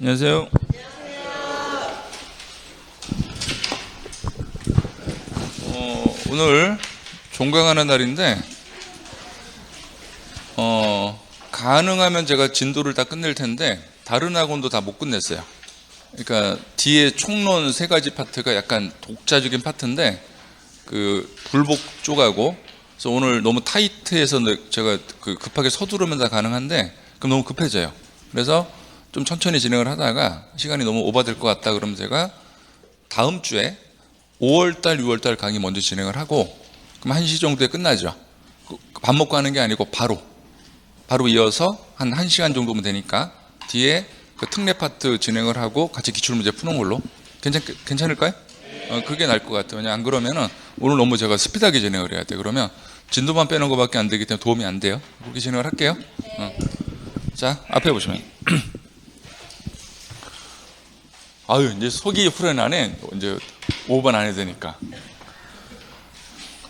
안녕하세요. 오늘 종강하는 날인데 가능하면 제가 진도를 다 끝낼 텐데 다른 학원도 다 못 끝냈어요. 그러니까 뒤에 총론 세 가지 파트가 약간 독자적인 파트인데 그 불복 쪽하고, 그래서 오늘 너무 타이트해서 제가 급하게 서두르면 다 가능한데 그럼 너무 급해져요. 그래서 좀 천천히 진행을 하다가 시간이 너무 오버될 것 같다 그러면 제가 다음 주에 5월달, 6월달 강의 먼저 진행을 하고, 그럼 1시 정도에 끝나죠. 밥 먹고 하는 게 아니고 바로 이어서 한 1시간 정도면 되니까 뒤에 그 특례 파트 진행을 하고 같이 기출문제 푸는 걸로 괜찮을까요? 그게 나을 것 같아요. 왜냐 안 그러면은 오늘 너무 제가 스피드하게 진행을 해야 돼요. 그러면 진도만 빼는 것밖에 안 되기 때문에 도움이 안 돼요. 그렇게 진행을 할게요. 자, 앞에 보시면 아유, 이제 속이 후련하네. 이제 5번 안 해도 되니까.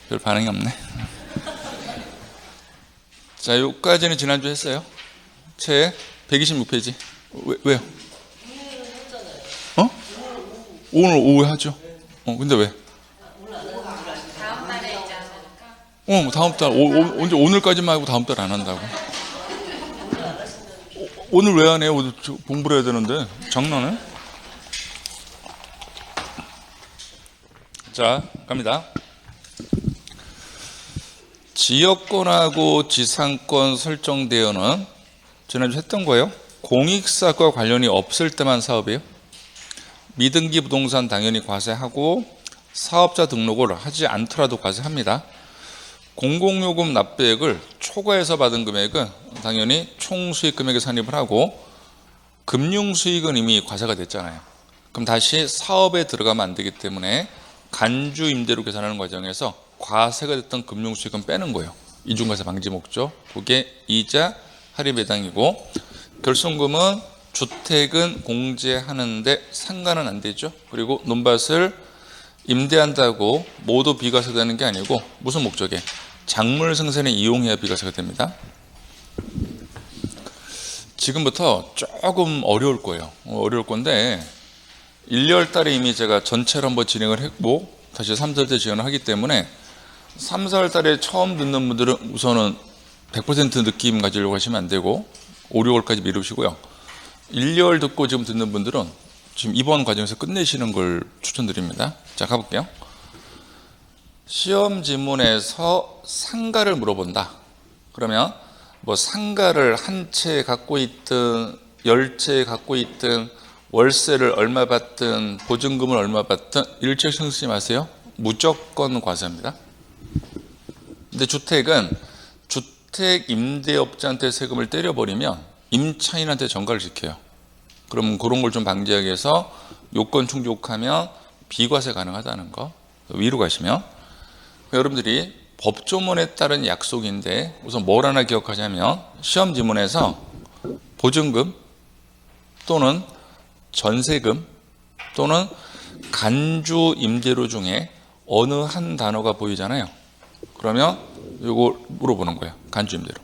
별 반응이 없네. 자, 여기까지는 지난주 했어요. 책 126페이지. 왜요? 오늘 오후에 하죠. 근데 왜? 다음 달, 언제 오늘까지만 하고 다음 달 안 한다고. 오늘 왜 안 해요? 오늘 공부를 해야 되는데. 장난해? 자, 갑니다. 지역권하고 지상권 설정되어는 지난주 했던 거예요. 공익사과 관련이 없을 때만 사업이에요. 미등기 부동산 당연히 과세하고 사업자 등록을 하지 않더라도 과세합니다. 공공요금 납부액을 초과해서 받은 금액은 당연히 총수익 금액에 산입을 하고, 금융수익은 이미 과세가 됐잖아요. 그럼 다시 사업에 들어가면 안 되기 때문에 간주 임대료 계산하는 과정에서 과세가 됐던 금융수익은 빼는 거예요. 이중과세 방지 목적. 그게 이자 할인 배당이고, 결손금은 주택은 공제하는데 상관은 안 되죠. 그리고 논밭을 임대한다고 모두 비과세되는 게 아니고 무슨 목적에? 작물 생산에 이용해야 비과세가 됩니다. 지금부터 조금 어려울 거예요. 어려울 건데 1, 2월 달에 이미 제가 전체를 한번 진행을 했고 다시 3, 4월 때 지원을 하기 때문에 3, 4월 달에 처음 듣는 분들은 우선은 100% 느낌 가지려고 하시면 안 되고 5, 6월까지 미루시고요. 1, 2월 듣고 지금 듣는 분들은 지금 이번 과정에서 끝내시는 걸 추천드립니다. 자, 가볼게요. 시험 지문에서 상가를 물어본다. 그러면 뭐 상가를 한 채 갖고 있든 10채 갖고 있든 월세를 얼마 받든 보증금을 얼마 받든 일체 신경 쓰지 마세요. 무조건 과세합니다. 근데 주택은 주택 임대업자한테 세금을 때려버리면 임차인한테 전가를 시켜요. 그럼 그런 걸 좀 방지하기 위해서 요건 충족하면 비과세 가능하다는 거 위로 가시면, 여러분들이 법조문에 따른 약속인데 우선 뭘 하나 기억하자면 시험 지문에서 보증금 또는 전세금 또는 간주 임대료 중에 어느 한 단어가 보이잖아요. 그러면 이거 물어보는 거예요. 간주 임대료,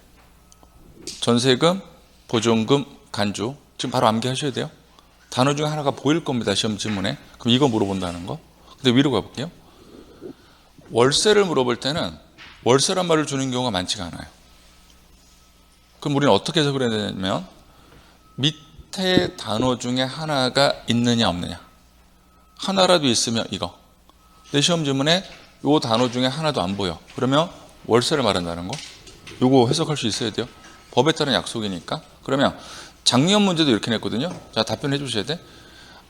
전세금, 보증금, 간주. 지금 바로 암기하셔야 돼요. 단어 중에 하나가 보일 겁니다. 시험 지문에. 그럼 이거 물어본다는 거. 근데 위로 가볼게요. 월세를 물어볼 때는 월세란 말을 주는 경우가 많지가 않아요. 그럼 우리는 어떻게 해석을 해야 되냐면 밑에 단어 중에 하나가 있느냐 없느냐. 하나라도 있으면 이거. 내 시험 지문에 이 단어 중에 하나도 안 보여. 그러면 월세를 말한다는 거. 이거 해석할 수 있어야 돼요. 법에 따른 약속이니까. 그러면 작년 문제도 이렇게 냈거든요. 자, 답변해 주셔야 돼.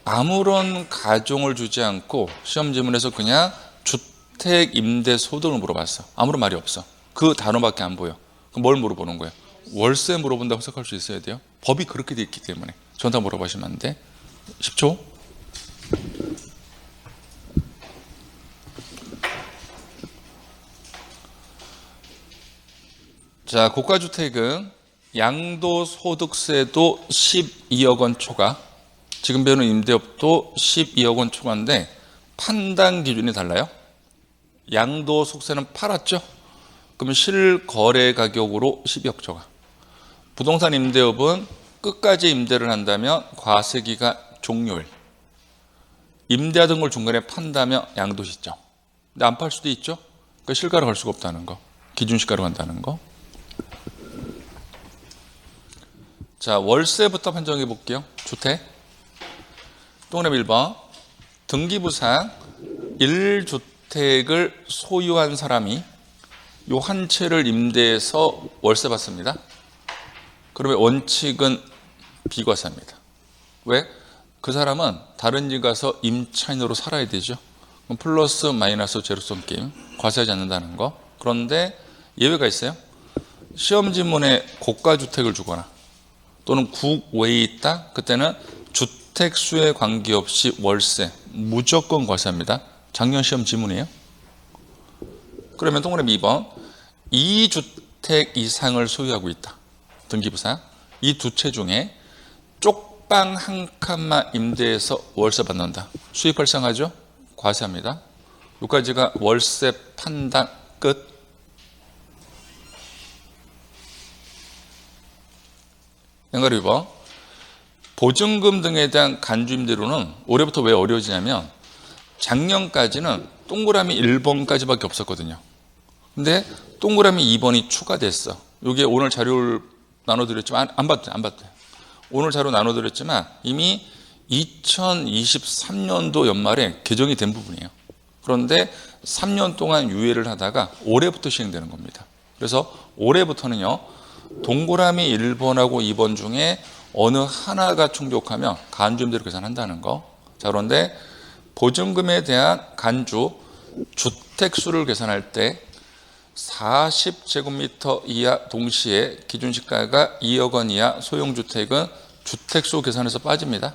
아무런 가정을 주지 않고 시험 지문에서 그냥 주택 임대 소득을 물어봤어. 아무런 말이 없어. 그 단어밖에 안 보여. 그럼 뭘 물어보는 거예요? 월세 물어본다고 해석할 수 있어야 돼요. 법이 그렇게 돼 있기 때문에. 전다 물어보시면 안 돼. 10초. 자, 고가주택은 양도소득세도 12억 원 초과, 지금 배우는 임대업도 12억 원 초과인데 판단 기준이 달라요. 양도소득세는 팔았죠? 그러면 실거래 가격으로 12억 초과. 부동산 임대업은 끝까지 임대를 한다면 과세기가 종료일. 임대하던 걸 중간에 판다면 양도시점. 근데 안 팔 수도 있죠. 그러니까 실가로 갈 수가 없다는 거. 기준시가로 간다는 거. 자, 월세부터 판정해 볼게요. 주택. 동그라미 1번. 등기부상 1주택을 소유한 사람이 요 한 채를 임대해서 월세 받습니다. 그러면 원칙은 비과세입니다. 왜? 그 사람은 다른 집 가서 임차인으로 살아야 되죠. 그럼 플러스 마이너스 제로섬 게임, 과세하지 않는다는 거. 그런데 예외가 있어요. 시험 지문에 고가주택을 주거나 또는 국외에 있다. 그때는 주택수에 관계없이 월세 무조건 과세합니다. 작년 시험 지문이에요. 그러면 동그라미 2번 2주택 이상을 소유하고 있다. 등기부상 이 두 채 중에 쪽방 한 칸만 임대해서 월세 받는다. 수익 발생하죠? 과세합니다. 여기까지가 월세 판단 끝. 연가리 2번 보증금 등에 대한 간주임대료는 올해부터 왜 어려워지냐면 작년까지는 동그라미 1번까지밖에 없었거든요. 근데 동그라미 2번이 추가됐어. 이게 오늘 자료를 나눠드렸지만 안 봤대요. 오늘 자료 나눠드렸지만 이미 2023년도 연말에 개정이 된 부분이에요. 그런데 3년 동안 유예를 하다가 올해부터 시행되는 겁니다. 그래서 올해부터는요. 동그라미 1번하고 2번 중에 어느 하나가 충족하면 간주임대료 계산한다는 거. 자, 그런데 보증금에 대한 간주 주택수를 계산할 때 40제곱미터 이하 동시에 기준시가가 2억 원 이하 소형주택은 주택수 계산에서 빠집니다.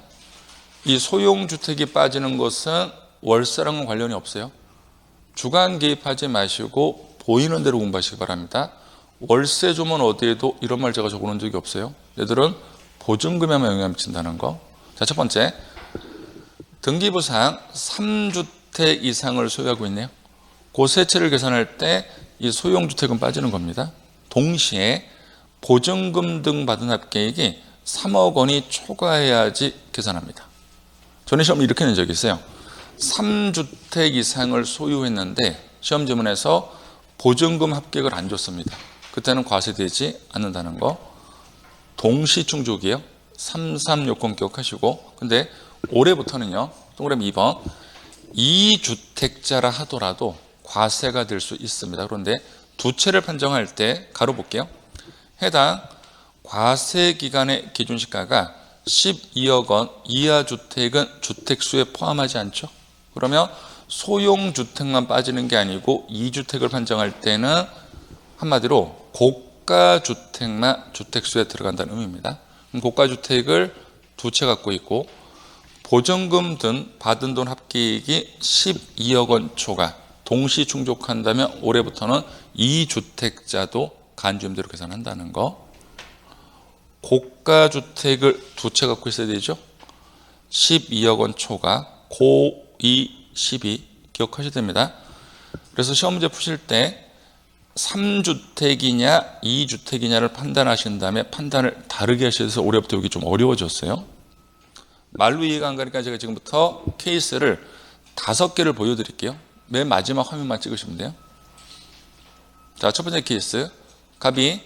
이 소형주택이 빠지는 것은 월세랑은 관련이 없어요. 주관 개입하지 마시고 보이는 대로 공부하시기 바랍니다. 월세 주면 어디에도 이런 말 제가 적어놓은 적이 없어요. 얘들은 보증금에만 영향을 미친다는 거. 자, 첫 번째 등기부상 3주택 이상을 소유하고 있네요. 그 세 채를 계산할 때 이 소형주택은 빠지는 겁니다. 동시에 보증금 등 받은 합계액이 3억 원이 초과해야지 계산합니다. 전에 시험 이렇게 낸 적이 있어요. 3주택 이상을 소유했는데 시험 지문에서 보증금 합계액을 안 줬습니다. 그때는 과세되지 않는다는 거. 동시충족이에요. 33요건 기억하시고. 근데 올해부터는요. 동그라미 2번 2주택자라 하더라도 과세가 될 수 있습니다. 그런데 두 채를 판정할 때 가로 볼게요. 해당 과세 기간의 기준시가가 12억 원 이하 주택은 주택수에 포함하지 않죠. 그러면 소형주택만 빠지는 게 아니고 2주택을 판정할 때는 한마디로 고가주택만 주택수에 들어간다는 의미입니다. 고가주택을 두 채 갖고 있고 보증금 등 받은 돈 합계액이 12억 원 초과 동시 충족한다면 올해부터는 2주택자도 간주임대로 계산한다는 거. 고가주택을 두 채 갖고 있어야 되죠. 12억 원 초과 고2 12 기억하셔야 됩니다. 그래서 시험 문제 푸실 때 3주택이냐 2주택이냐를 판단하신 다음에 판단을 다르게 하셔서 올해부터 여기 좀 어려워졌어요. 말로 이해가 안 가니까 제가 지금부터 케이스를 5개를 보여드릴게요. 맨 마지막 화면만 찍으시면 돼요. 자, 첫 번째 케이스. 갑이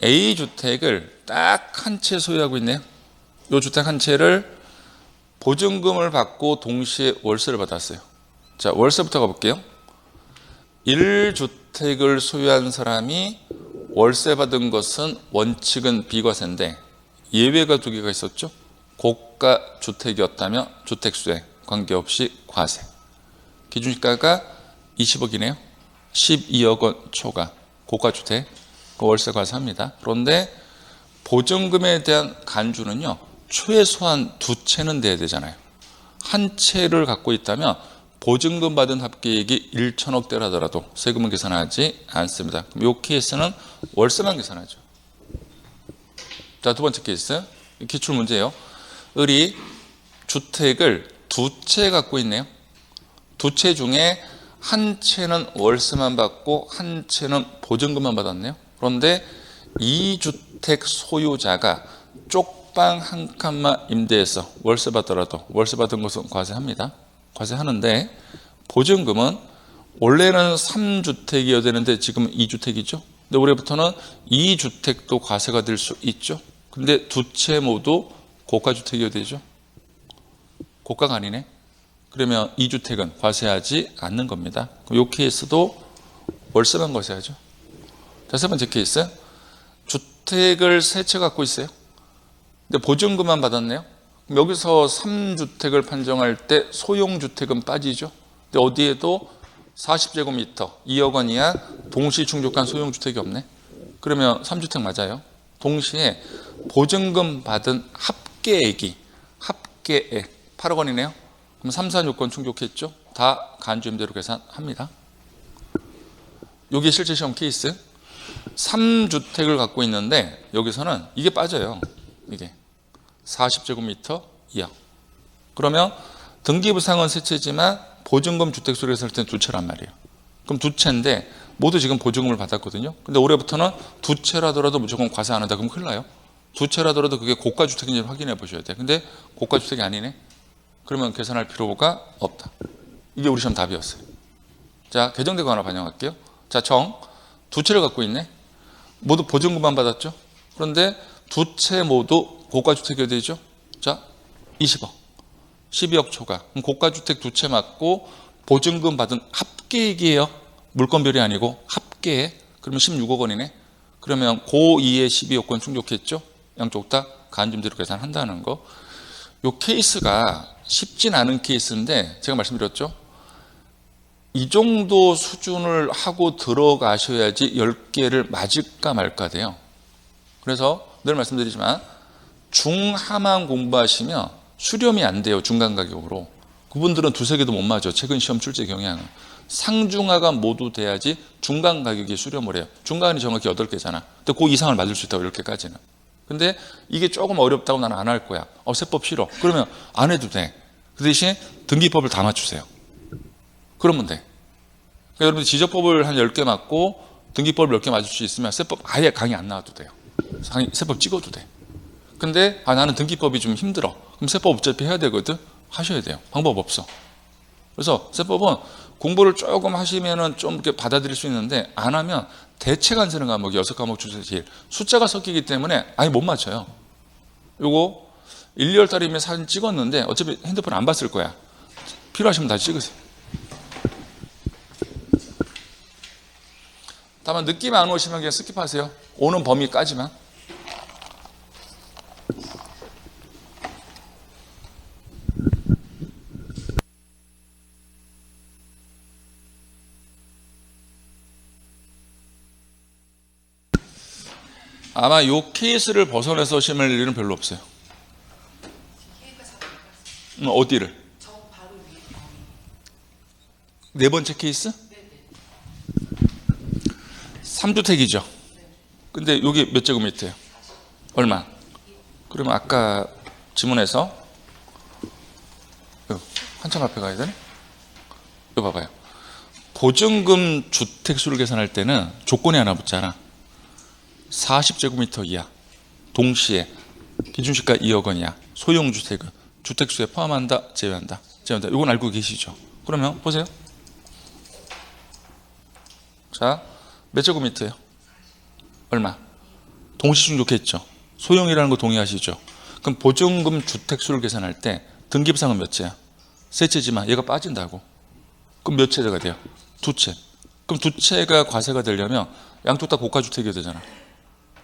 A주택을 딱 한 채 소유하고 있네요. 이 주택 한 채를 보증금을 받고 동시에 월세를 받았어요. 자, 월세부터 가볼게요. 1주택을 소유한 사람이 월세 받은 것은 원칙은 비과세인데 예외가 2개가 있었죠. 고가 주택이었다면 주택수에 관계없이 과세. 기준시가가 20억이네요. 12억 원 초과 고가주택 월세 과세합니다. 그런데 보증금에 대한 간주는요. 최소한 두 채는 돼야 되잖아요. 한 채를 갖고 있다면 보증금 받은 합계액이 1천억대라 하더라도 세금은 계산하지 않습니다. 그럼 이 케이스는 월세만 계산하죠. 자, 두 번째 케이스. 기출문제예요. 을이 주택을 두 채 갖고 있네요. 두 채 중에 한 채는 월세만 받고 한 채는 보증금만 받았네요. 그런데 2주택 소유자가 쪽방 한 칸만 임대해서 월세 받더라도 월세 받은 것은 과세합니다. 과세하는데 보증금은 원래는 3주택이어야 되는데 지금 2주택이죠. 근데 올해부터는 2주택도 과세가 될 수 있죠. 근데 두 채 모두 고가주택이어야 되죠. 고가가 아니네. 그러면 2주택은 과세하지 않는 겁니다. 이 케이스도 월세만 과세하죠. 자, 세 번째 케이스. 주택을 세 채 갖고 있어요. 근데 보증금만 받았네요. 그럼 여기서 3주택을 판정할 때 소형주택은 빠지죠. 근데 어디에도 40제곱미터 2억 원 이하 동시 충족한 소형주택이 없네. 그러면 3주택 맞아요. 동시에 보증금 받은 합계액이 합계액 8억 원이네요. 그럼 3, 4 요건 충족했죠. 다 간주임대로 계산합니다. 여기 실제 시험 케이스 3주택을 갖고 있는데 여기서는 이게 빠져요. 이게 40제곱미터 이하. 그러면 등기부상은 세 채지만 보증금 주택수로 했을 때는 두 채란 말이에요. 그럼 두 채인데 모두 지금 보증금을 받았거든요. 근데 올해부터는 두 채라더라도 무조건 과세 안 한다. 그럼 큰일 나요. 두 채라더라도 그게 고가주택인지 확인해 보셔야 돼요. 근데 고가주택이 아니네. 그러면 계산할 필요가 없다. 이게 우리 시험 답이었어요. 자, 개정되고 하나 반영할게요. 자, 두 채를 갖고 있네. 모두 보증금만 받았죠. 그런데 두 채 모두 고가주택이어야 되죠. 자, 20억. 12억 초과. 그럼 고가주택 두 채 맞고 보증금 받은 합계액이에요. 물건별이 아니고 합계액. 그러면 16억 원이네. 그러면 고2의 12억권 충족했죠. 양쪽 다 간주임대로 계산한다는 거. 이 케이스가 쉽진 않은 케이스인데 제가 말씀드렸죠. 이 정도 수준을 하고 들어가셔야지 10개를 맞을까 말까 돼요. 그래서 늘 말씀드리지만 중하만 공부하시면 수렴이 안 돼요. 중간 가격으로. 그분들은 두세 개도 못 맞아. 최근 시험 출제 경향은. 상중하가 모두 돼야지 중간 가격이 수렴을 해요. 중간이 정확히 8개잖아. 근데 그 이상을 맞을 수 있다고 10개까지는. 근데 이게 조금 어렵다고 나는 안 할 거야. 세법 싫어. 그러면 안 해도 돼. 그 대신 등기법을 다 맞추세요. 그러면 돼. 그러니까 여러분들 지적법을 한 10개 맞고 등기법을 10개 맞을 수 있으면 세법 아예 강의 안 나와도 돼요. 세법 찍어도 돼. 근데 나는 등기법이 좀 힘들어. 그럼 세법 어차피 해야 되거든. 하셔야 돼요. 방법 없어. 그래서 세법은 공부를 조금 하시면은 좀 이렇게 받아들일 수 있는데 안 하면 대책 안 쓰는 과목이 6과목 중에서 제일 숫자가 섞이기 때문에 아예 못 맞춰요. 요거 1, 2월 달이면 사진 찍었는데 어차피 핸드폰 안 봤을 거야. 필요하시면 다시 찍으세요. 다만 느낌 안 오시면 그냥 스킵하세요. 오는 범위까지만. 아마 이 케이스를 벗어나서 시험할 일은 별로 없어요. 어디를? 네 번째 케이스? 3주택이죠. 근데 여기 몇 제곱미터예요? 얼마? 그러면 아까 지문에서 한참 앞에 가야 되네? 이거 봐봐요. 보증금 주택수를 계산할 때는 조건이 하나 붙잖아. 40제곱미터 이하, 동시에 기준시가 2억 원 이하, 소형주택은 주택수에 포함한다, 제외한다. 이건 알고 계시죠? 그러면 보세요. 자, 몇 제곱미터예요? 얼마? 동시 충족했죠. 소형이라는 거 동의하시죠? 그럼 보증금 주택수를 계산할 때 등기부상은 몇 채야? 세 채지만 얘가 빠진다고. 그럼 몇 채가 돼요? 두 채. 그럼 두 채가 과세가 되려면 양쪽 다 고가주택이어야 되잖아.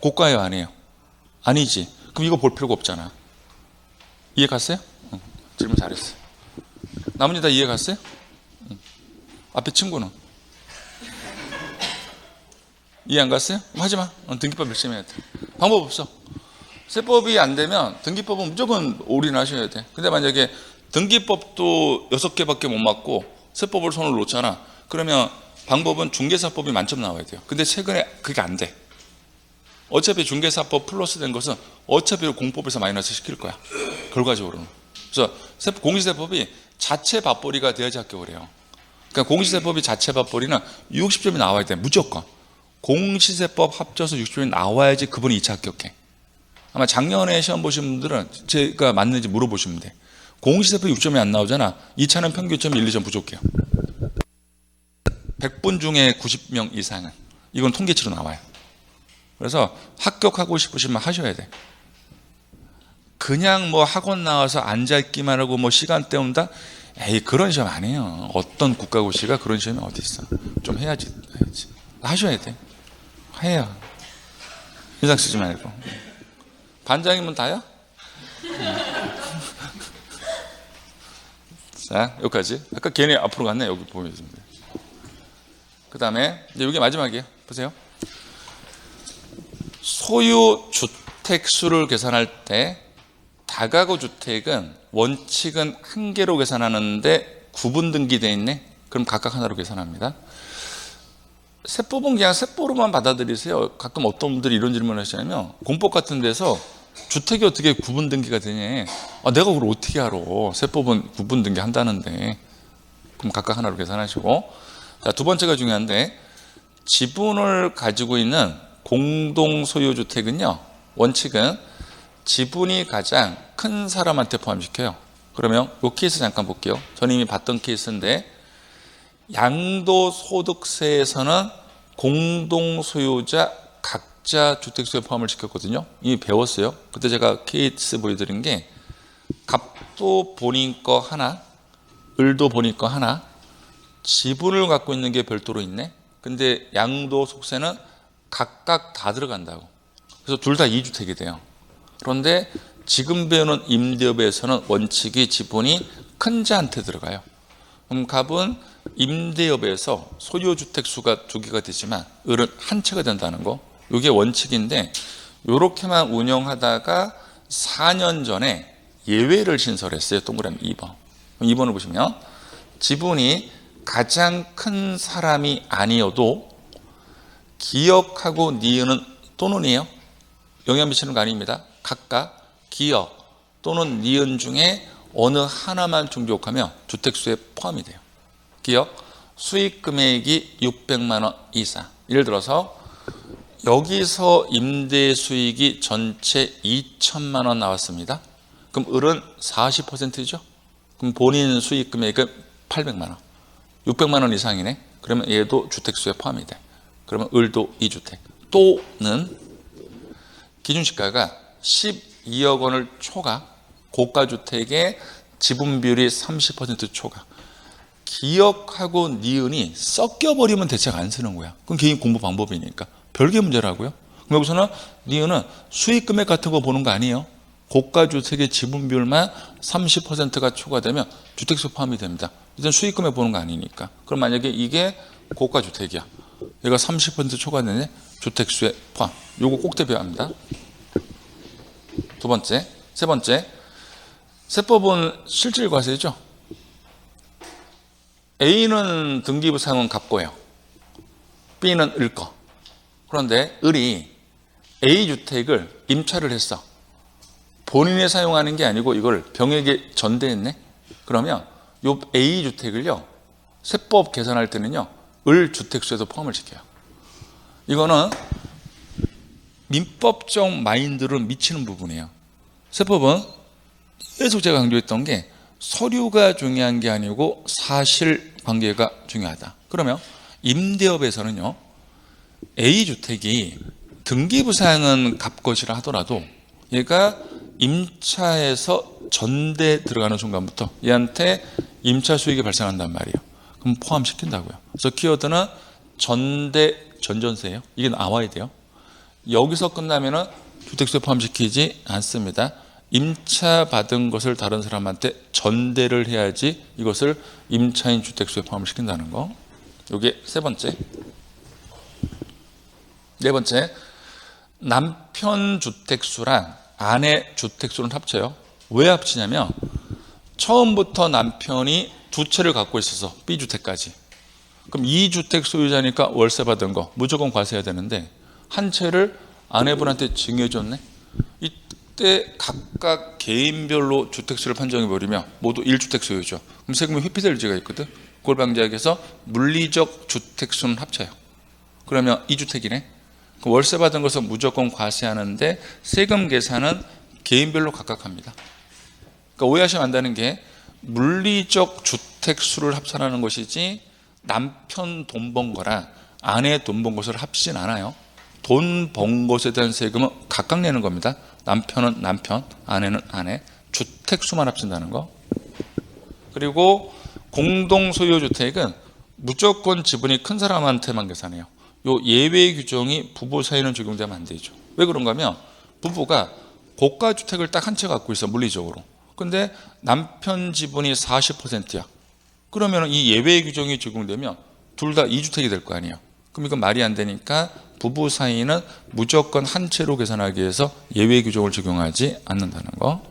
고가예요, 아니에요? 아니지. 그럼 이거 볼 필요가 없잖아. 이해 갔어요? 질문 잘했어요. 나머지 다 이해 갔어요? 앞에 친구는? 이해 안 갔어요? 하지 마. 등기법 열심히 해야 돼. 방법 없어. 세법이 안 되면 등기법은 무조건 올인하셔야 돼. 근데 만약에 등기법도 6개밖에 못 맞고 세법을 손을 놓잖아. 그러면 방법은 중개사법이 만점 나와야 돼요. 근데 최근에 그게 안 돼. 어차피 중개사법 플러스 된 것은 어차피 공법에서 마이너스 시킬 거야. 결과적으로는. 그래서 공시세법이 자체 밥벌이가 돼야지 합격을 해요. 그러니까 공시세법이 자체 밥벌이는 60점이 나와야 돼. 무조건. 공시세법 합쳐서 60점이 나와야지 그분이 2차 합격해. 아마 작년에 시험 보신 분들은 제가 맞는지 물어보시면 돼. 공시세표 6점이 안 나오잖아. 2차는 평균점이 1, 2점 부족해요. 100분 중에 90명 이상은. 이건 통계치로 나와요. 그래서 합격하고 싶으시면 하셔야 돼. 그냥 뭐 학원 나와서 앉아있기만 하고 뭐 시간 때운다? 에이, 그런 시험 안 해요. 어떤 국가고시가 그런 시험이 어디 있어. 좀 해야지. 하셔야 돼. 해요. 인상 쓰지 말고. 반장이면 다요? 자, 여기까지. 아까 걔네 앞으로 갔네. 여기 보면 있습니다. 그 다음에 이제 여기 마지막이에요. 보세요. 소유 주택수를 계산할 때 다가구 주택은 원칙은 한 개로 계산하는데 구분 등기되어 있네. 그럼 각각 하나로 계산합니다. 세법은 그냥 세법으로만 받아들이세요. 가끔 어떤 분들이 이런 질문을 하시냐면 공법 같은 데서 주택이 어떻게 구분 등기가 되냐. 내가 그걸 어떻게 알아. 세법은 구분 등기 한다는데. 그럼 각각 하나로 계산하시고. 자, 두 번째가 중요한데 지분을 가지고 있는 공동소유주택은요. 원칙은 지분이 가장 큰 사람한테 포함시켜요. 그러면 이 케이스 잠깐 볼게요. 저는 이미 봤던 케이스인데 양도소득세에서는 공동소유자 각자 주택수에 포함을 시켰거든요. 이미 배웠어요. 그때 제가 케이스 보여드린 게 갑도 본인 거 하나, 을도 본인 거 하나, 지분을 갖고 있는 게 별도로 있네. 근데 양도소득세는 각각 다 들어간다고. 그래서 둘 다 2주택이 돼요. 그런데 지금 배우는 임대업에서는 원칙이 지분이 큰 자한테 들어가요. 그럼 갑은 임대업에서 소유주택 수가 2개가 되지만 을은 한 채가 된다는 거. 이게 원칙인데 이렇게만 운영하다가 4년 전에 예외를 신설했어요. 동그라미 2번. 2번을 보시면 지분이 가장 큰 사람이 아니어도 기억하고 니은은 또는이에요. 영향 미치는 거 아닙니다. 각각 기억 또는 니은 중에 어느 하나만 충족하면 주택수에 포함이 돼요. 기억, 수익 금액이 600만 원 이상. 예를 들어서 여기서 임대 수익이 전체 2천만 원 나왔습니다. 그럼 을은 40%죠. 그럼 본인 수익 금액은 800만 원. 600만 원 이상이네. 그러면 얘도 주택수에 포함이 돼. 그러면 을도 2주택. 또는 기준시가가 12억 원을 초과, 고가주택의 지분 비율이 30% 초과. 기억하고 니은이 섞여버리면 대책 안 쓰는 거야. 그건 개인 공부 방법이니까. 별개 문제라고요. 그럼 여기서는 니은은 수익 금액 같은 거 보는 거 아니에요. 고가주택의 지분 비율만 30%가 초과되면 주택수 포함이 됩니다. 일단 수익 금액 보는 거 아니니까. 그럼 만약에 이게 고가주택이야. 얘가 30% 초과되네. 주택수에 포함. 요거 꼭 대비해야 합니다. 두 번째. 세 번째. 세법은 실질과세죠. A는 등기부상은 갑고예요. B는 을거. 그런데 을이 A주택을 임차를 했어. 본인이 사용하는 게 아니고 이걸 병에게 전대했네. 그러면 요 A주택을요. 세법 계산할 때는요. 을 주택수에도 포함을 시켜요. 이거는 민법적 마인드를 미치는 부분이에요. 세법은 계속 제가 강조했던 게 서류가 중요한 게 아니고 사실관계가 중요하다. 그러면 임대업에서는요. A주택이 등기부사항은 갑것이라 하더라도 얘가 임차에서 전대 들어가는 순간부터 얘한테 임차 수익이 발생한단 말이에요. 그럼 포함시킨다고요. 그래서 키워드는 전대 전전세예요. 이게 나와야 돼요. 여기서 끝나면은 주택수에 포함시키지 않습니다. 임차 받은 것을 다른 사람한테 전대를 해야지 이것을 임차인 주택수에 포함시킨다는 거. 이게 세 번째. 네 번째, 남편 주택수랑 아내 주택수를 합쳐요. 왜 합치냐면 처음부터 남편이 두 채를 갖고 있어서 B주택까지. 그럼 2주택 소유자니까 월세 받은 거 무조건 과세해야 되는데 한 채를 아내분한테 증여해줬네. 이때 각각 개인별로 주택수를 판정해버리면 모두 1주택 소유죠. 그럼 세금이 회피될 죄가 있거든. 그걸 방지하기 위해서 물리적 주택수는 합쳐요. 그러면 2주택이네. 그 월세 받은 것은 무조건 과세하는데 세금 계산은 개인별로 각각 합니다. 그러니까 오해하시면 안 되는 게 물리적 주택수를 합산하는 것이지 남편 돈 번 거랑 아내 돈 번 것을 합치진 않아요. 돈 번 것에 대한 세금은 각각 내는 겁니다. 남편은 남편, 아내는 아내, 주택수만 합친다는 거. 그리고 공동소유주택은 무조건 지분이 큰 사람한테만 계산해요. 요 예외 규정이 부부 사이는 적용되면 안 되죠. 왜 그런가 하면 부부가 고가주택을 딱 한 채 갖고 있어, 물리적으로. 근데 남편 지분이 40%야. 그러면 이 예외 규정이 적용되면 둘 다 2주택이 될 거 아니에요. 그럼 이건 말이 안 되니까 부부 사이는 무조건 한 채로 계산하기 위해서 예외 규정을 적용하지 않는다는 거.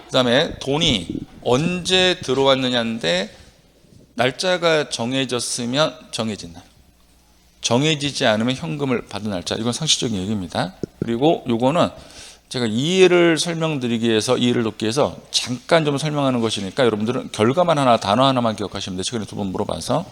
그 다음에 돈이 언제 들어왔느냐인데 날짜가 정해졌으면 정해진 날, 정해지지 않으면 현금을 받은 날짜. 이건 상식적인 얘기입니다. 그리고 요거는 제가 이해를 설명드리기 위해서, 이해를 돕기 위해서 잠깐 좀 설명하는 것이니까 여러분들은 결과만 하나, 단어 하나만 기억하시면 돼요. 최근에 두 번 물어봐서.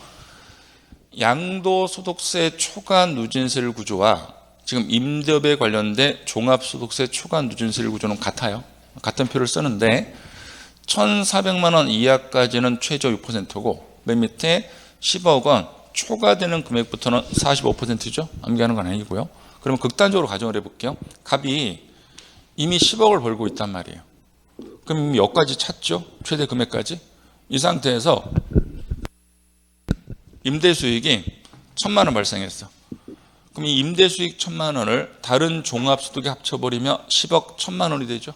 양도소득세 초과 누진세율 구조와 지금 임대업에 관련된 종합소득세 초과 누진세율 구조는 같아요. 같은 표를 쓰는데 1,400만 원 이하까지는 최저 6%고 맨 밑에 10억 원 초과되는 금액부터는 45%죠. 암기하는 건 아니고요. 그러면 극단적으로 가정을 해볼게요. 갑이 이미 10억을 벌고 있단 말이에요. 그럼 이미 여기까지 찼죠. 최대 금액까지. 이 상태에서 임대 수익이 1,000만 원 발생했어. 그럼 이 임대 수익 1,000만 원을 다른 종합소득에 합쳐버리면 10억 1,000만 원이 되죠.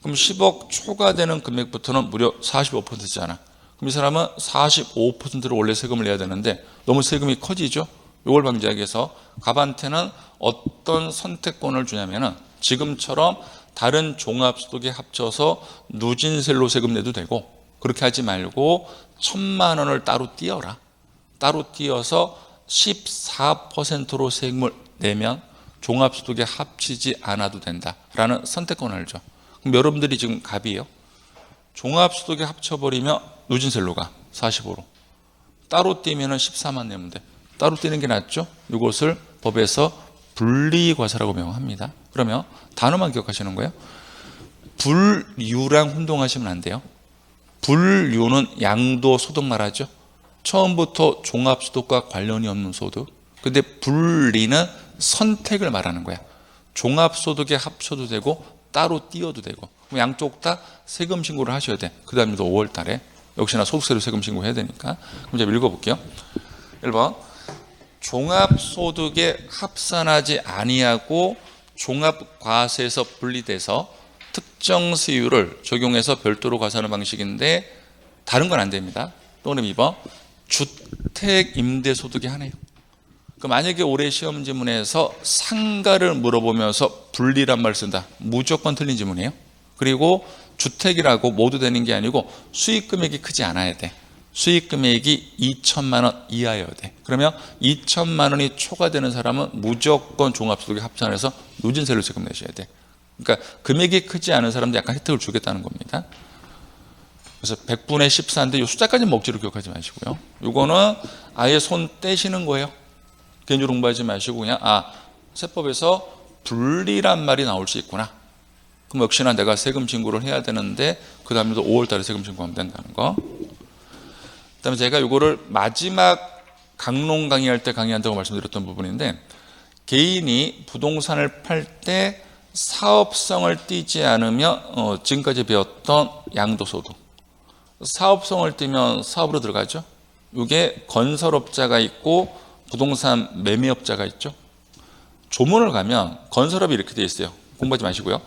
그럼 10억 초과되는 금액부터는 무려 45%잖아. 그럼 이 사람은 45%로 원래 세금을 내야 되는데 너무 세금이 커지죠. 이걸 방지하기 위해서 갑한테는 어떤 선택권을 주냐면은 지금처럼 다른 종합소득에 합쳐서 누진세로 세금 내도 되고, 그렇게 하지 말고 1,000만 원을 따로 띄어라. 따로 띄어서 14%로 세금을 내면 종합소득에 합치지 않아도 된다라는 선택권을 줘. 그럼 여러분들이 지금 갑이에요. 종합소득에 합쳐버리면 누진세로 가, 45로. 따로 띄면 14만 내면 돼. 따로 띄는 게 낫죠. 이것을 법에서 분리과세라고 명합니다. 그러면 단어만 기억하시는 거예요. 불유랑 혼동하시면 안 돼요. 불유는 양도소득 말하죠. 처음부터 종합소득과 관련이 없는 소득. 근데 분리는 선택을 말하는 거야. 종합소득에 합쳐도 되고 따로 띄어도 되고. 그럼 양쪽 다 세금 신고를 하셔야 돼. 그 다음에도 5월 달에 역시나 소득세로 세금 신고해야 되니까. 그럼 제가 읽어볼게요. 1번 종합소득에 합산하지 아니하고 종합과세에서 분리돼서 특정 세율을 적용해서 별도로 과세하는 방식인데 다른 건 안 됩니다. 또 그럼 2번 주택임대소득이 하네요. 그 만약에 올해 시험 지문에서 상가를 물어보면서 분리란 말을 쓴다. 무조건 틀린 지문이에요. 그리고 주택이라고 모두 되는 게 아니고 수익 금액이 크지 않아야 돼. 수익 금액이 2천만 원 이하여야 돼. 그러면 2천만 원이 초과되는 사람은 무조건 종합소득에 합산해서 누진세를 세금 내셔야 돼. 그러니까 금액이 크지 않은 사람들 약간 혜택을 주겠다는 겁니다. 그래서 100분의 14인데 이 숫자까지는 먹지로 기억하지 마시고요. 이거는 아예 손 떼시는 거예요. 개인적으로 공부하지 마시고 그냥 세법에서 분리란 말이 나올 수 있구나. 그럼 역시나 내가 세금 신고를 해야 되는데 그 다음에도 5월 달에 세금 신고하면 된다는 거. 그 다음에 제가 이거를 마지막 강론 강의할 때 강의한다고 말씀드렸던 부분인데 개인이 부동산을 팔 때 사업성을 띠지 않으면 지금까지 배웠던 양도소득, 사업성을 띠면 사업으로 들어가죠. 이게 건설업자가 있고 부동산 매매업자가 있죠. 조문을 가면 건설업이 이렇게 되어 있어요. 공부하지 마시고요.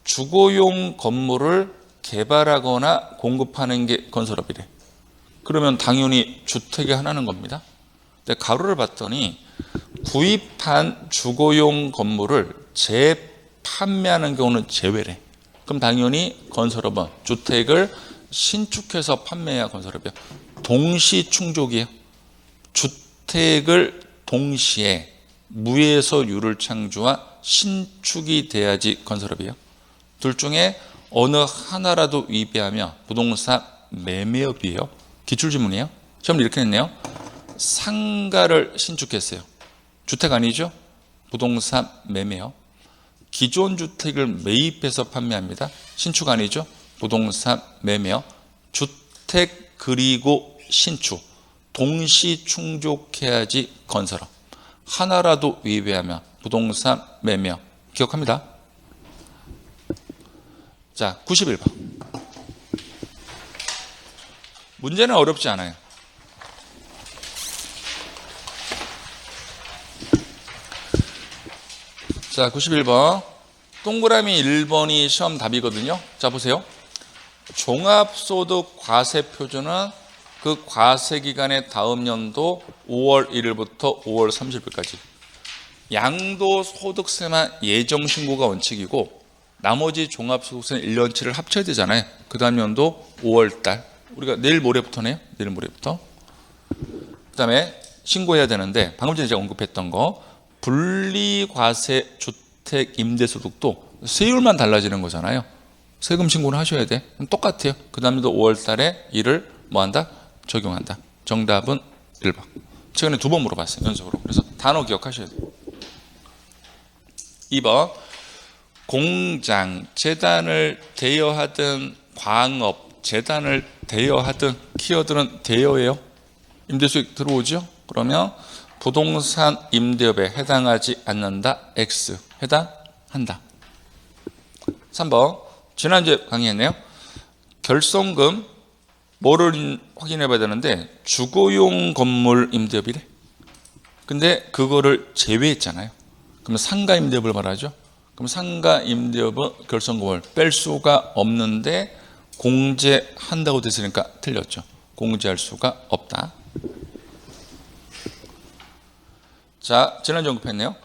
주거용 건물을 개발하거나 공급하는 게 건설업이래. 그러면 당연히 주택이 하나는 겁니다. 근데 가로를 봤더니 구입한 주거용 건물을 재판매하는 경우는 제외래. 그럼 당연히 건설업은 주택을 신축해서 판매해야 건설업이에요. 동시 충족이에요. 주택을 동시에 무에서 유를 창조와 신축이 돼야지 건설업이에요. 둘 중에 어느 하나라도 위배하면 부동산 매매업이에요. 기출지문이에요. 시험을 이렇게 냈네요. 상가를 신축했어요. 주택 아니죠? 부동산 매매요. 기존 주택을 매입해서 판매합니다. 신축 아니죠? 부동산 매매요. 주택 그리고 신축 동시 충족해야지 건설업. 하나라도 위배하면 부동산 매매요. 기억합니다. 자, 91번. 문제는 어렵지 않아요. 자, 91번. 동그라미 1번이 시험 답이거든요. 자, 보세요. 종합소득 과세표준은 그 과세기간의 다음 연도 5월 1일부터 5월 30일까지. 양도소득세만 예정신고가 원칙이고 나머지 종합소득세는 1년치를 합쳐야 되잖아요. 그 다음 연도 5월달. 우리가 내일 모레부터네요. 내일 모레부터. 그 다음에 신고해야 되는데 방금 전에 제가 언급했던 거 분리과세 주택 임대소득도 세율만 달라지는 거잖아요. 세금 신고는 하셔야 돼. 똑같아요. 그 다음에도 5월달에 이를 뭐한다? 적용한다. 정답은 1번. 최근에 2번 물어봤어요. 연속으로. 그래서 단어 기억하셔야 돼요. 2번. 공장, 재단을 대여하든 광업, 재단을 대여하든 키워드는 대여예요. 임대수익 들어오죠? 그러면 부동산 임대업에 해당하지 않는다. X. 해당한다. 3번. 지난주에 강의했네요. 결손금 뭐를 확인해 봐야 되는데 주거용 건물 임대업이래. 근데 그거를 제외했잖아요. 그러면 상가 임대업을 말하죠. 그럼 상가 임대업은 결손금을 뺄 수가 없는데 공제한다고 됐으니까 틀렸죠. 공제할 수가 없다. 자, 지난주 언급했네요.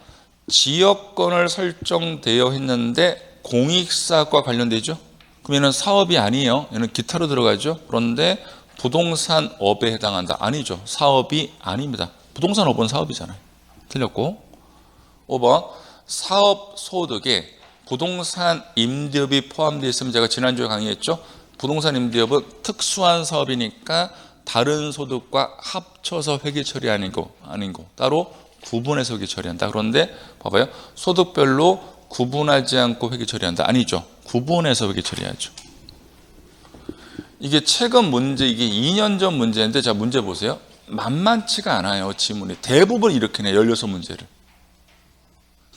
지역권을 설정되어 했는데 공익사업과 관련되죠. 그럼 얘는 사업이 아니에요. 얘는 기타로 들어가죠. 그런데 부동산업에 해당한다. 아니죠. 사업이 아닙니다. 부동산업은 사업이잖아요. 틀렸고. 5번. 사업 소득에 부동산 임대업이 포함되어 있으면 제가 지난주에 강의했죠. 부동산 임대업은 특수한 사업이니까 다른 소득과 합쳐서 회계 처리 아니고 따로 구분해서 회계 처리한다. 그런데 봐봐요. 소득별로 구분하지 않고 회계 처리한다. 아니죠. 구분해서 회계 처리하죠. 이게 최근 문제, 이게 2년 전 문제인데 자, 문제 보세요. 만만치가 않아요. 지문이. 대부분 이렇게 내 16문제를.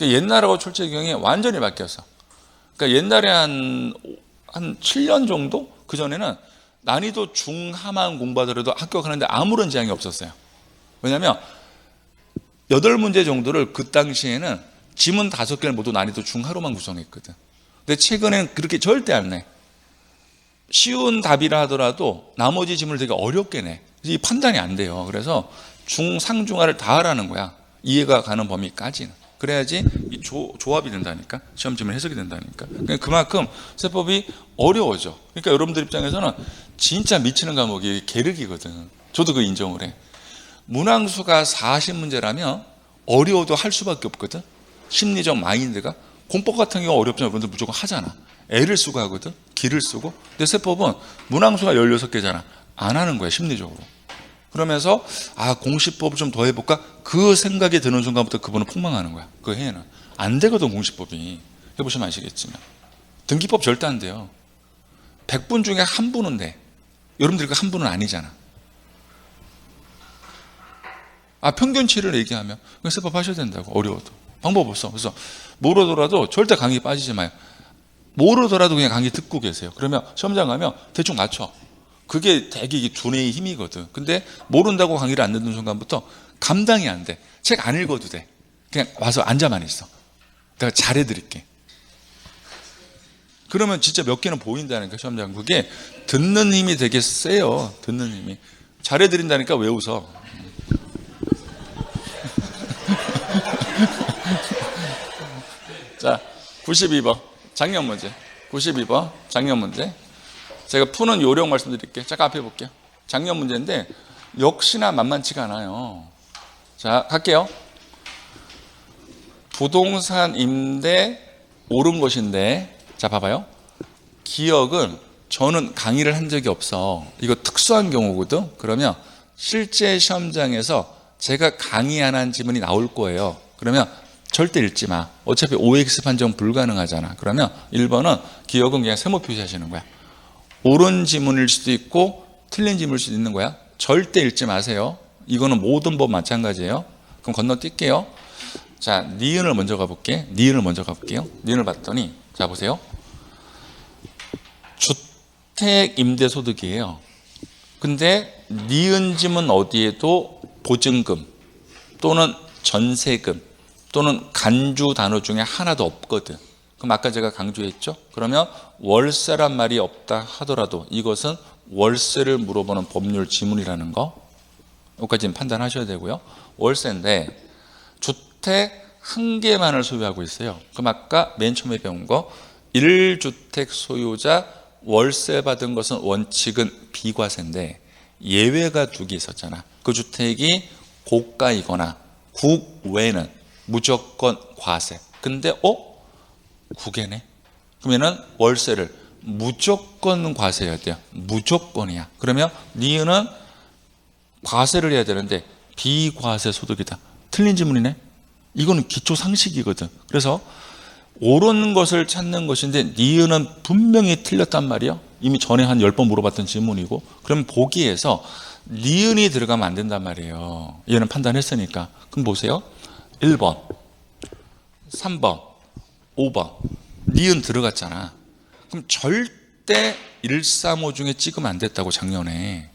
옛날하고 출제 경향이 완전히 바뀌었어. 그러니까 옛날에 한 7년 정도? 그전에는 난이도 중하만 공부하더라도 합격하는데 아무런 제한이 없었어요. 왜냐하면 8문제 정도를 그 당시에는 지문 5개를 모두 난이도 중하로만 구성했거든. 근데 최근에는 그렇게 절대 안 내. 쉬운 답이라 하더라도 나머지 지문을 되게 어렵게 내. 그래서 이 판단이 안 돼요. 그래서 중, 상, 중하를 다 하라는 거야. 이해가 가는 범위까지는. 그래야지 이 조합이 된다니까. 시험 지문 해석이 된다니까. 그러니까 그만큼 세법이 어려워져. 그러니까 여러분들 입장에서는 진짜 미치는 과목이 계륵이거든. 저도 그 인정을 해. 문항수가 40문제라면 어려워도 할 수밖에 없거든. 심리적 마인드가. 공법 같은 경우 어렵지만 여러분들 무조건 하잖아. 애를 쓰고 하거든. 기를 쓰고. 근데 세법은 문항수가 16개잖아. 안 하는 거야, 심리적으로. 그러면서 공시법을 좀 더 해볼까? 그 생각이 드는 순간부터 그분은 폭망하는 거야. 그 해에는. 안 되거든, 공시법이. 해보시면 아시겠지만. 등기법 절대 안 돼요. 100분 중에 한 분은 돼. 여러분들 그 한 분은 아니잖아. 평균치를 얘기하면 세법 하셔야 된다고. 어려워도. 방법 없어. 그래서 모르더라도 절대 강의 빠지지 마요. 모르더라도 그냥 강의 듣고 계세요. 그러면 시험장 가면 대충 맞춰. 그게 되게 이게 두뇌의 힘이거든. 근데 모른다고 강의를 안 듣는 순간부터 감당이 안 돼. 책 안 읽어도 돼. 그냥 와서 앉아만 있어. 내가 잘해드릴게. 그러면 진짜 몇 개는 보인다니까, 시험장. 그게 듣는 힘이 되게 세요. 듣는 힘이. 잘해드린다니까 왜 웃어? 자, 92번. 작년 문제. 92번. 작년 문제. 제가 푸는 요령 말씀드릴게요. 잠깐 앞에 볼게요. 작년 문제인데 역시나 만만치가 않아요. 자, 갈게요. 부동산 임대 오른 것인데, 자, 봐봐요. 기억은 저는 강의를 한 적이 없어. 이거 특수한 경우거든. 그러면 실제 시험장에서 제가 강의 안 한 지문이 나올 거예요. 그러면 절대 읽지 마. 어차피 OX 판정 불가능하잖아. 그러면 1번은 기억은 그냥 세모 표시하시는 거야. 옳은 지문일 수도 있고 틀린 지문일 수도 있는 거야. 절대 읽지 마세요. 이거는 모든 법 마찬가지예요. 그럼 건너뛸게요. 자, 니은을 먼저 가볼게. 니은을 먼저 가볼게요. 니은을 봤더니 자 보세요. 주택 임대소득이에요. 근데 니은 지문 어디에도 보증금 또는 전세금 또는 간주 단어 중에 하나도 없거든. 그럼 아까 제가 강조했죠. 그러면 월세란 말이 없다 하더라도 이것은 월세를 물어보는 법률 지문이라는 거, 여기까지는 판단하셔야 되고요. 월세인데 주택 한 개만을 소유하고 있어요. 그럼 아까 맨 처음에 배운 거 1주택 소유자 월세 받은 것은 원칙은 비과세인데 예외가 2개 있었잖아. 그 주택이 고가이거나 국외는 무조건 과세. 근데 국외네? 그러면은 월세를 무조건 과세해야 돼요. 무조건이야. 그러면 니은은 과세를 해야 되는데 비과세 소득이다. 틀린 지문이네. 이거는 기초 상식이거든. 그래서 옳은 것을 찾는 것인데 니은은 분명히 틀렸단 말이에요. 이미 전에 한 10번 물어봤던 지문이고, 그럼 보기에서 니은이 들어가면 안 된단 말이에요. 얘는 판단했으니까. 그럼 보세요. 1번, 3번, 5번 니은 들어갔잖아. 그럼 절대 1, 3, 5 중에 찍으면 안 됐다고. 작년에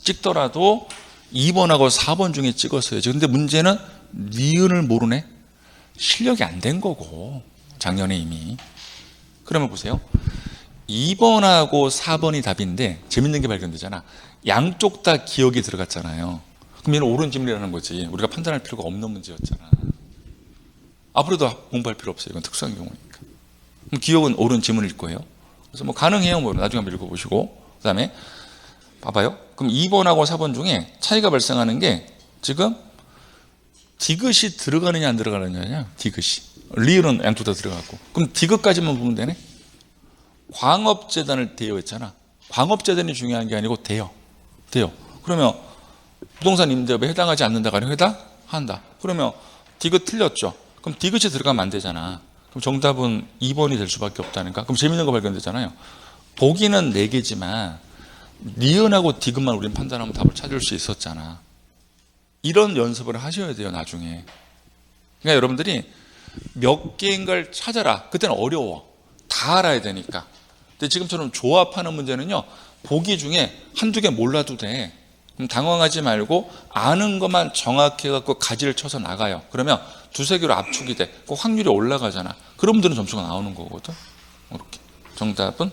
찍더라도 2번하고 4번 중에 찍었어야지. 근데 문제는 니은을 모르네. 실력이 안 된 거고 작년에 이미. 그러면 보세요. 2번하고 4번이 답인데 재밌는 게 발견되잖아. 양쪽 다 기억이 들어갔잖아요. 그럼 얘는 옳은 지문이라는 거지. 우리가 판단할 필요가 없는 문제였잖아. 앞으로도 공부할 필요 없어요. 이건 특수한 경우니까. 그럼 기억은 옳은 지문일 거예요. 그래서 뭐 가능해요. 뭐 나중에 한번 읽어보시고. 그 다음에 봐봐요. 그럼 2번하고 4번 중에 차이가 발생하는 게 지금 디귿이 들어가느냐 안 들어가느냐냐. 디귿이. 리을은 양쪽 다 들어갔고. 그럼 디귿까지만 보면 되네. 광업재단을 대여 했잖아. 광업재단이 중요한 게 아니고 대여. 그러면 부동산 임대업에 해당하지 않는다가 아니고 해당한다. 그러면 디귿 틀렸죠. 그럼 디귿이 들어가면 안 되잖아. 그럼 정답은 2번이 될 수밖에 없다니까. 그럼 재밌는 거 발견되잖아요. 보기는 4개지만 니은하고 디귿만 우리는 판단하면 답을 찾을 수 있었잖아. 이런 연습을 하셔야 돼요, 나중에. 그러니까 여러분들이 몇 개인 걸 찾아라. 그때는 어려워. 다 알아야 되니까. 근데 지금처럼 조합하는 문제는요, 보기 중에 한두 개 몰라도 돼. 그럼 당황하지 말고 아는 것만 정확히 해갖고 가지를 쳐서 나가요. 그러면 2-3개로 압축이 돼. 그 확률이 올라가잖아. 그런 분들은 점수가 나오는 거거든. 이렇게. 정답은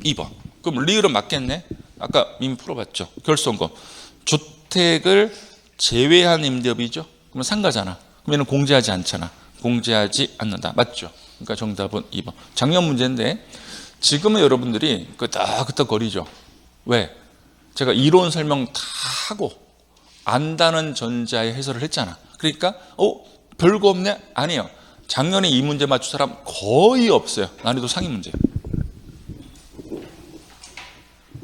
2번. 그럼 리을은 맞겠네. 아까 이미 풀어봤죠. 결손금. 주택을 제외한 임대업이죠. 그러면 상가잖아. 그럼 얘는 공제하지 않잖아. 공제하지 않는다. 맞죠? 그러니까 정답은 2번. 작년 문제인데 지금은 여러분들이 끄떡끄떡 거리죠. 왜? 제가 이론 설명 다 하고 안다는 전자에 해설을 했잖아. 그러니까 별거 없네? 아니에요. 작년에 이 문제 맞춘 사람 거의 없어요. 난이도 상위 문제.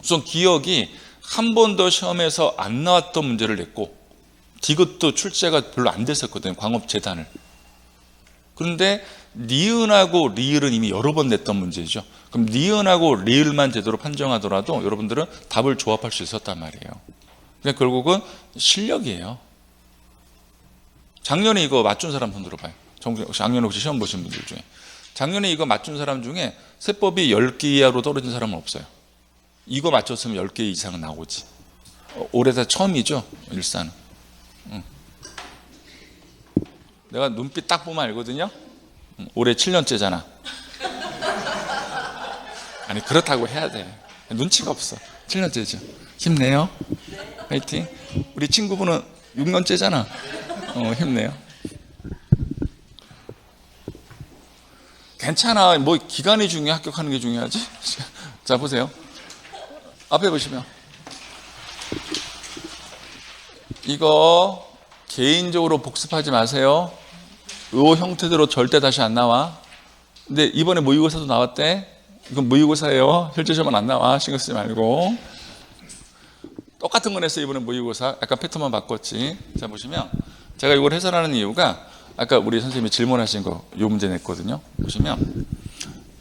우선 기억이 한 번도 시험에서 안 나왔던 문제를 냈고 디귿도 출제가 별로 안 됐었거든요. 광업재단을. 그런데 니은하고 리을은 이미 여러 번 냈던 문제죠. 그럼 니은하고 리을만 제대로 판정하더라도 여러분들은 답을 조합할 수 있었단 말이에요. 그러니까 결국은 실력이에요. 작년에 이거 맞춘 사람 손 들어봐요. 작년에 혹시 시험 보신 분들 중에. 작년에 이거 맞춘 사람 중에 세법이 10개 이하로 떨어진 사람은 없어요. 이거 맞췄으면 10개 이상은 나오지. 올해 다 처음이죠, 일산은. 내가 눈빛 딱 보면 알거든요. 올해 7년째잖아. 아니 그렇다고 해야 돼. 눈치가 없어. 7년째죠. 힘내요. 화이팅. 우리 친구분은 6년째잖아. 힘내요. 괜찮아. 뭐 기간이 중요해, 합격하는 게 중요하지? 자 보세요. 앞에 보시면 이거 개인적으로 복습하지 마세요. 이 형태대로 절대 다시 안 나와. 근데 이번에 모의고사도 나왔대. 이건 모의고사예요. 실제 시험은 안 나와. 신경 쓰지 말고. 똑같은 건 했어요. 이번에 모의고사. 약간 패턴만 바꿨지. 자, 보시면 제가 이걸 해설하는 이유가 아까 우리 선생님이 질문하신 거 요 문제 냈거든요. 보시면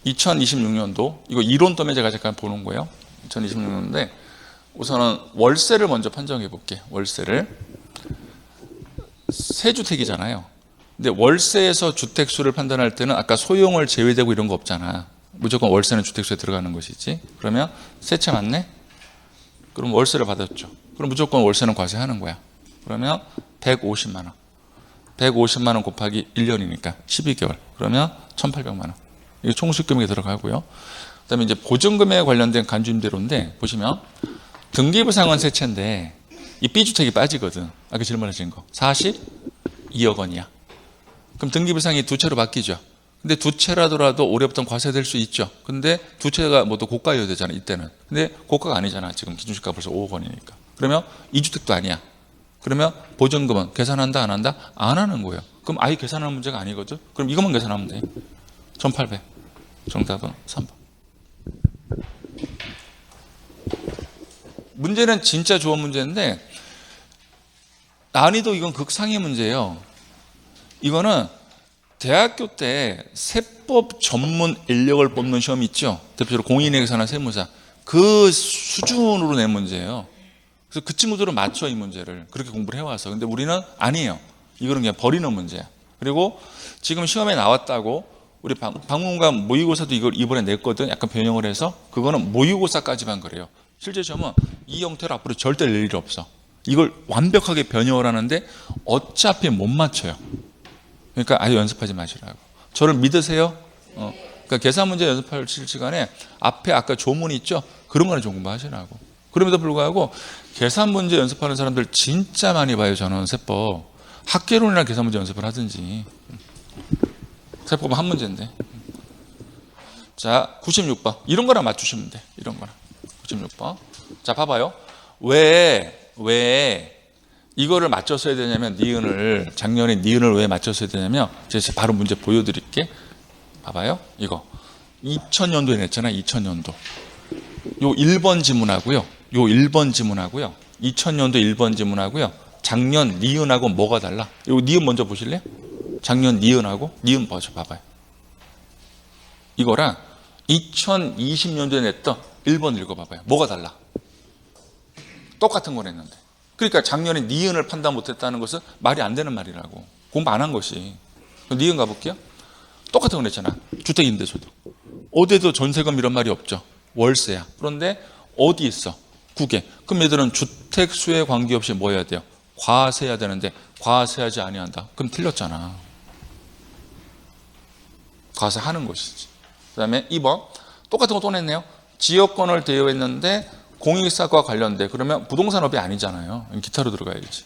2026년도 이거 이론 때문에 제가 잠깐 보는 거예요. 2026년도인데 우선은 월세를 먼저 판정해 볼게. 월세를 세 주택이잖아요. 근데 월세에서 주택수를 판단할 때는 아까 소형을 제외되고 이런 거 없잖아. 무조건 월세는 주택수에 들어가는 것이지. 그러면 세 채 맞네? 그럼 월세를 받았죠. 그럼 무조건 월세는 과세하는 거야. 그러면 150만 원. 150만 원 곱하기 1년이니까 12개월. 그러면 1,800만 원. 이게 총수익금액에 들어가고요. 그다음에 이제 보증금에 관련된 간주임대료인데 보시면 등기부상은 세 채인데 이 B주택이 빠지거든. 아까 질문하신 거. 42억 원이야. 그럼 등기부상이 두 채로 바뀌죠. 근데 두 채라더라도 올해부터는 과세될 수 있죠. 근데 두 채가 모두 고가여야 되잖아, 이때는. 근데 고가가 아니잖아. 지금 기준시가 벌써 5억 원이니까. 그러면 2주택도 아니야. 그러면 보증금은 계산한다, 안 한다? 안 하는 거예요. 그럼 아예 계산하는 문제가 아니거든. 그럼 이것만 계산하면 돼. 1,800. 정답은 3번. 문제는 진짜 좋은 문제인데 난이도 이건 극상의 문제예요. 이거는 대학교 때 세법 전문 인력을 뽑는 시험 있죠. 대표적으로 공인회계사나 세무사. 그 수준으로 낸 문제예요. 그래서 그 친구들은 맞춰 이 문제를. 그렇게 공부를 해와서. 근데 우리는 아니에요. 이거는 그냥 버리는 문제야. 그리고 지금 시험에 나왔다고 우리 방문관 모의고사도 이걸 이번에 냈거든. 약간 변형을 해서. 그거는 모의고사까지만 그래요. 실제 시험은 이 형태로 앞으로 절대 낼 일이 없어. 이걸 완벽하게 변형을 하는데 어차피 못 맞춰요. 그러니까 아예 연습하지 마시라고. 저를 믿으세요? 그러니까 계산 문제 연습하실 시간에 앞에 아까 조문 있죠? 그런 거는 좀 공부하시라고. 그럼에도 불구하고 계산 문제 연습하는 사람들 진짜 많이 봐요. 저는 세법. 학계론이나 계산 문제 연습을 하든지. 세법은 한 문제인데. 자, 96번. 이런 거나 맞추시면 돼. 이런 거나. 96번. 자, 봐봐요. 왜 이거를 맞췄어야 되냐면 니은을 작년에 니은을 왜 맞췄어야 되냐면 제가 바로 문제 보여드릴게. 봐봐요. 이거 2000년도에 냈잖아. 2000년도. 요 1번 지문하고요. 요 1번 지문하고요. 2000년도 1번 지문하고요. 작년 니은하고 뭐가 달라? 요 니은 먼저 보실래요? 작년 니은하고 니은 먼저 봐봐요. 이거랑 2020년도에 냈던 1번 읽어봐봐요. 뭐가 달라? 똑같은 걸 했는데. 그러니까 작년에 니은을 판단 못했다는 것은 말이 안 되는 말이라고. 공부 안 한 것이. 니은 가볼게요. 똑같은 걸 했잖아. 주택임대소득. 어디에도 전세금 이런 말이 없죠. 월세야. 그런데 어디 있어? 국에. 그럼 얘들은 주택수에 관계없이 뭐 해야 돼요? 과세해야 되는데 과세하지 아니한다. 그럼 틀렸잖아. 과세하는 것이지. 그 다음에 2번. 똑같은 거 또 냈네요. 지역권을 대여했는데 공익사과 관련돼. 그러면 부동산업이 아니잖아요. 기타로 들어가야지.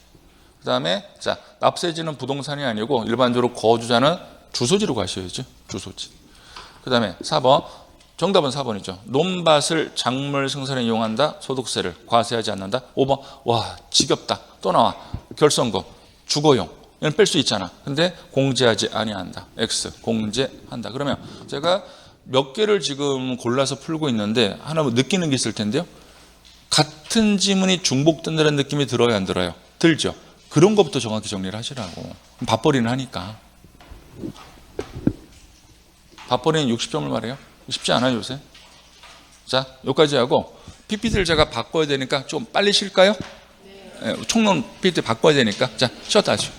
그 다음에 자, 납세지는 부동산이 아니고 일반적으로 거주자는 주소지로 가셔야죠. 주소지. 그 다음에 4번. 정답은 4번이죠. 논밭을 작물 생산에 이용한다. 소득세를 과세하지 않는다. 5번. 와, 지겹다. 또 나와. 결손금, 주거용. 이건 뺄 수 있잖아. 근데 공제하지 아니한다. X. 공제한다. 그러면 제가 몇 개를 지금 골라서 풀고 있는데 하나 느끼는 게 있을 텐데요. 같은 지문이 중복된다는 느낌이 들어요, 안 들어요? 들죠? 그런 것부터 정확히 정리를 하시라고. 밥벌이는 하니까. 밥벌이는 60점을 말해요. 쉽지 않아요, 요새. 자, 여기까지 하고 PPT를 제가 바꿔야 되니까 좀 빨리 쉴까요? 네. 총론 PPT 바꿔야 되니까. 자, 쉬었다 하죠.